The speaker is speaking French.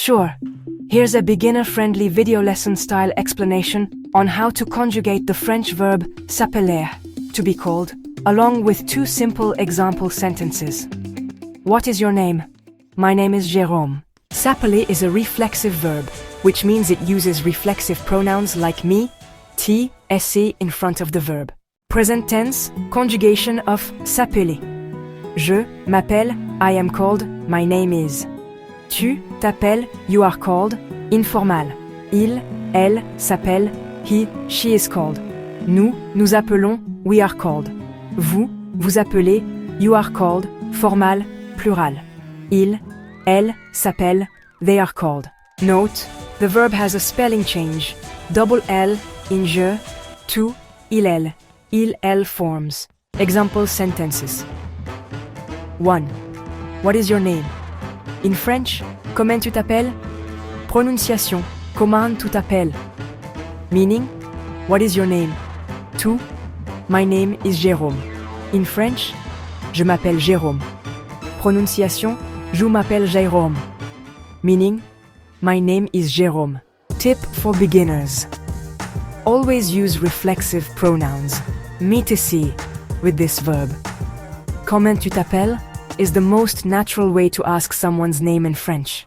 Sure. Here's a beginner-friendly video lesson-style explanation on how to conjugate the French verb s'appeler, to be called, along with 2 simple example sentences. What is your name? My name is Jérôme. S'appeler is a reflexive verb, which means it uses reflexive pronouns like me, t, se in front of the verb. Present tense, conjugation of s'appeler. Je m'appelle, I am called, my name is. Tu t'appelles, you are called, informal. Il, elle s'appelle, he, she is called. Nous appelons, we are called. Vous, vous appelez, you are called, formal, plural. Il, elle s'appelle, they are called. Note, the verb has a spelling change. Double L in je, to, il, elle forms. Example sentences. 1. What is your name? In French, comment tu t'appelles? Prononciation, comment tu t'appelles? Meaning, what is your name? 2. My name is Jérôme. In French, je m'appelle Jérôme. Prononciation, je m'appelle Jérôme. Meaning, my name is Jérôme. Tip for beginners. Always use reflexive pronouns, me to see, with this verb. Comment tu t'appelles is the most natural way to ask someone's name in French.